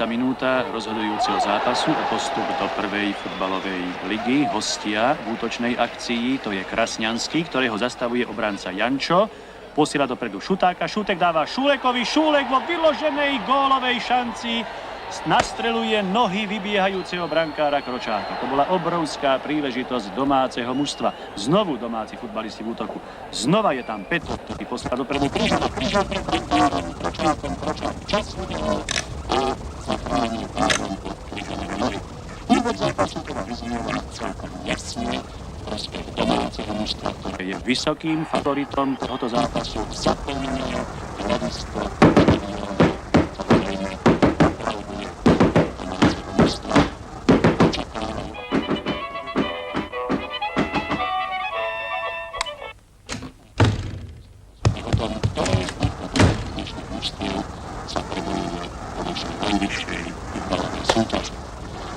minúta rozhodujúceho zápasu o postup do prvej futbalovej ligy. Hostia v útočnej akcii, to je Krasňanský, ktorého zastavuje obranca Jančo. Posiela dopredu Šutáka, Šutek dáva Šulekovi, Šulek vo vyloženej gólovej šanci nastreluje nohy vybiehajúceho brankára Kročáka. To bola obrovská príležitosť domáceho mužstva. Znovu domáci futbalisti v útoku. Znova je tam Petr, ktorý posiela dopredu Kročáka pred brankárom Kročákom. Čas udelal a zachránil párom pod Križanom nohy. Úvod zápasu teda vyznieva celkom jasne. Prospech domáceho mužstva, ktoré je vysokým favoritom tohoto zápasu, zaplňuje hľadisko samozrejme opravduje domáceho mužstva. Očakávajú. A o tom, ktoré z týchto dnešných mužstiev sa prebojuje po našej najvyššej futbalovej súťaži.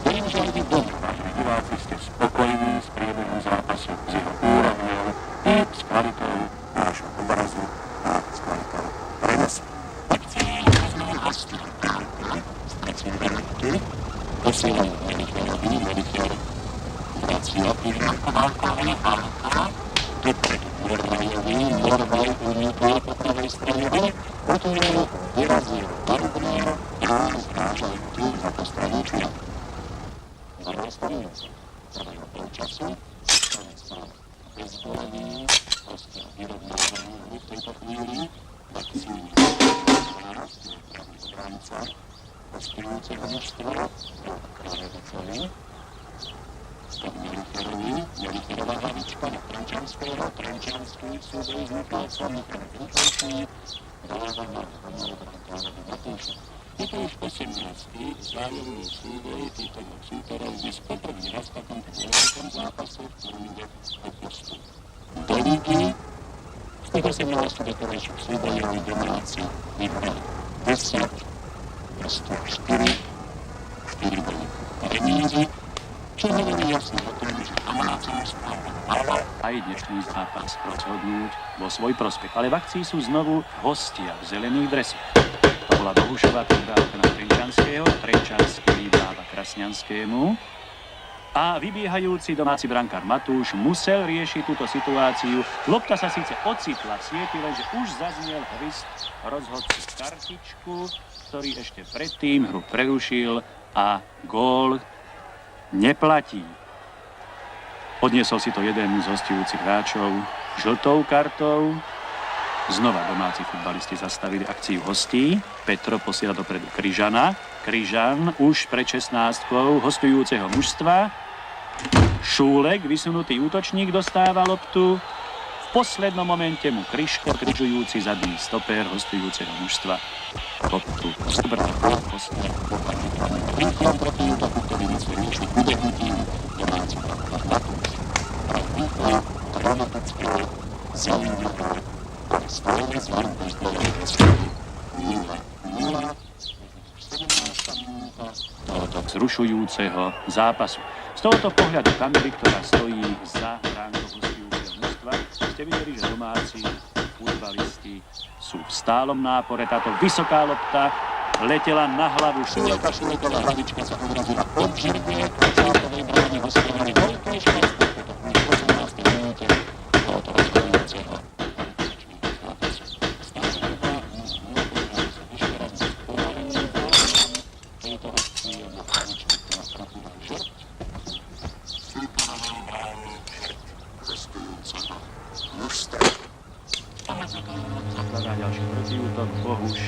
Verím, že aj vy doma, vážení diváci, ste spokojní s priebehom zápasu, s jeho úrovňou i s kvalitou nášho obrazu a s kvalitou prenosu. Akcie znovu hostí Kárka, stratil Verniky, posielajú Melicherovi, Melicher vracia Križanko, Válkovi, Válka, dopredu Morvajovi, Morvaj unikol po pravej strane, ale potom vyrazil Barubner a zrážajú tu za to stranu Čiak. Zavrstaniec prvého polčasu, konec mal bezvolený, hostia vyrovnávajú v tejto chvíli, akcií náraz, pravý obranca, hostujúceho mužstva, Rok Krajevicovi, pod Melicherovi, Melicherová hlavička na Trenčanského, Trenčanský súboj vzniká, Melicher rýchlejší, dáva na brankárovi Matúša. Je to už 18. vzájomný súboj týchto dvoch súperov, dnes poprvý raz v takomto dôležitom zápase, v ktorom ide o postup do lígy. Z tých 18 doterajších súbojov domáci vyhrali 10, prosto 4 boli remízy, čo hovorí jasne o tom, že domáci mužstva malo aj dnešný zápas rozhodnúť vo svoj prospech. Ale v akcii sú znovu hostia v zelených dresoch. To bola Bohušová prihrávka na Trenčanského, Trenčanský dáva Krasňanskému a vybiehajúci domáci brankár Matúš musel riešiť túto situáciu. Lopta sa síce ocitla v sieti, lenže už zaznel hvist rozhodcu kartičku, ktorý ešte predtým hru prerušil a gól neplatí. Odniesol si to jeden z hostujúcich hráčov žltou kartou. Znova domáci futbalisti zastavili akciu hostí. Petro posiela dopredu Križana. Križan už pred 16-kou hostujúceho mužstva. Šúlek, vysunutý útočník, dostáva loptu. V poslednom momente mu Kryško, križujúci zadný stoper hostujúceho mužstva, loptu zobral hostia. Rýchlom protiútoku, ktorý musel riešiť ubehnutím domáci brankár Matúš. Rýchlo, dramatické, zaujímavé, ale stále zvaru bežbovej rozhodí 0-0. 17. minúta tohoto vzrušujúceho zápasu. Z tohoto pohľadu kamery, ktorá stojí za bránkou hostujúceho mužstva, ste videli, že domáci futbalisti sú v stálom nápore. Táto vysoká lopta letela na hlavu Šuleka. Šuleková hlavička sa odrazila od žirgie Kročákovej brány. Hostia mali veľké šťastie v tejto chvíli 18. minúte tohoto rozhodujúceho zápasu. Stále doba ešte raz spomalenie tejto akcie na hlavičku, ktorá strafila žrt. Súperovej brány žrt hostujúceho mužstva. Zakladá ďalší protiútok, Bohuš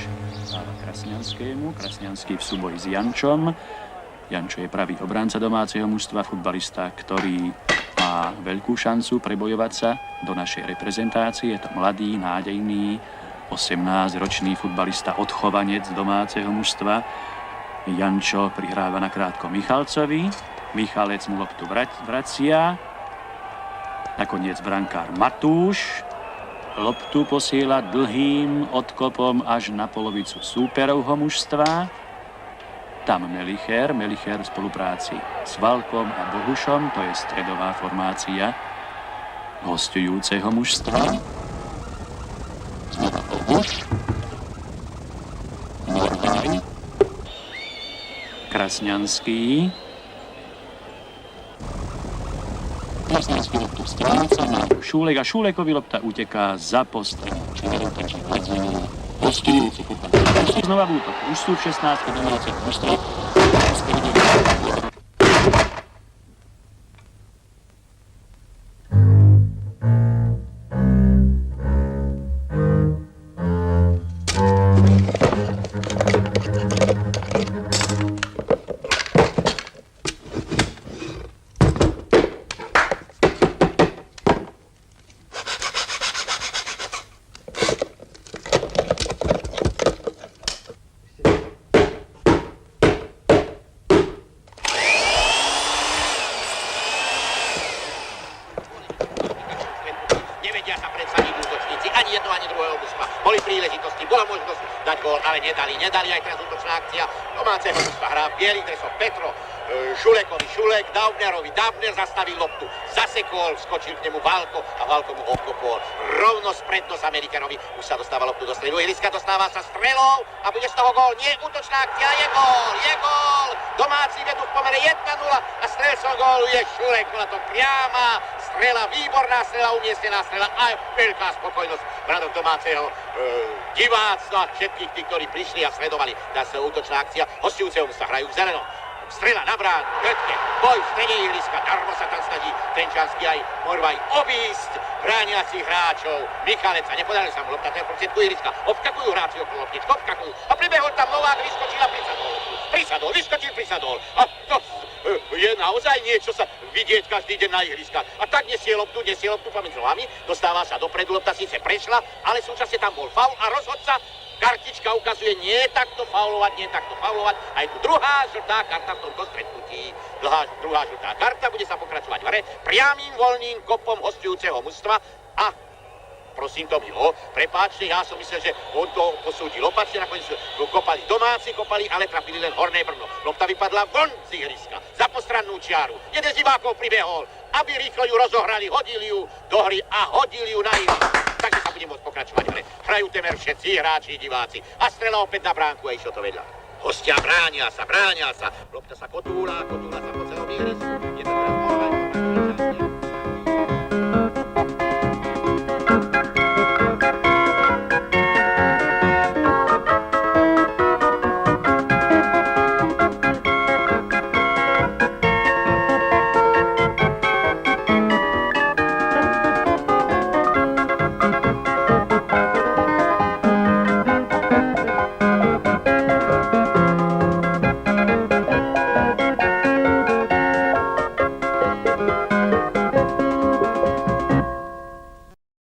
dáva Krasňanskému, Krasňanský v súboji s Jančom. Jančo je pravý obranca domáceho mužstva, futbalista, ktorý má veľkú šancu prebojovať sa do našej reprezentácie. Je to mladý, nádejný, 18-ročný futbalista, odchovanec domáceho mužstva. Jančo prihráva nakrátko Michalcovi, Michalec mu loptu vracia. Nakoniec brankár Matúš loptu posiela dlhým odkopom až na polovicu súperovho mužstva. Tam Melicher v spolupráci s Valkom a Bohušom, to je stredová formácia hostujúceho mužstva. Znova Bohuš, Morvaj, Krasňanský. Krasňanský loptu stráca na Šúlek a Šúlekovi lopta uteká za postrel. čiže tačí hľadzenie. Hostujúci kopali. Znova v útoku. Už sú v 16. Domáce mužstva. Nevedia sa predsadiť útočníci, ani jedno, ani druhého mužstva. Boli príležitosti, bola možnosť dať gól, ale nedali aj teraz útočná akcia. Domáceho mužstva hrá v bielých dresoch Petro, Šulekovi Šulek, Daubnerovi Daubner zastavil loptu, zasekol, skočil k nemu Válko a Válko mu obkopol. Rovno spred nos Amerikanovi, už sa dostáva loptu do stredu, ihriska dostáva sa strelou a bude z toho gól. Nie, útočná akcia, je gól! Domáci vedú v pomere 1-0 a strelcom gólu je Šulek, bola to priama strela, výborná strela, umiestnená strela a veľká spokojnosť bradov domáceho diváctva a všetkých tých, ktorí prišli a sledovali. Dá sa útočná akcia, hostujúceho sa hrajú v zelenom. Strela na bránu, Kötke, boj v strede ihriska, darmo sa tam snaží Trenčanský aj Morvaj obísť brániacich hráčov. Michalec a nepodarili sa mu lopta, to je v prostriedku ihriska, obskakujú hráči okolo loptičku, obskakujú a pribehol tam Novák, vyskočil a prisadol. A to je naozaj niečo sa vidieť každý deň na ihriskách. A tak nesie loptu pomedzi nohami, dostáva sa dopredu, lopta síce prešla, ale súčasne tam bol faul a rozhodca kartička ukazuje nie takto faulovať. Aj tu druhá žltá karta v tomto stretnutí. Druhá žltá karta, bude sa pokračovať v hre priamým voľným kopom hostujúceho mužstva a prosím to milo, prepáčte, ja som myslel, že on to posúdil opačne, nakoniec kopali domáci, ale trafili len horné brno. Lopta vypadla von z ihriska, za postrannú čiaru. Jeden z divákov pribehol, aby rýchlo ju rozohrali, hodili ju do hry a hodili ju na ihrisko. Takže sa bude môcť pokračovať v hre. Hrajú temer všetci hráči, diváci. A strela opäť na bránku a išlo to vedľa. Hostia bránia sa. Lopta sa kotúla sa po celom ihrisku. Je to teraz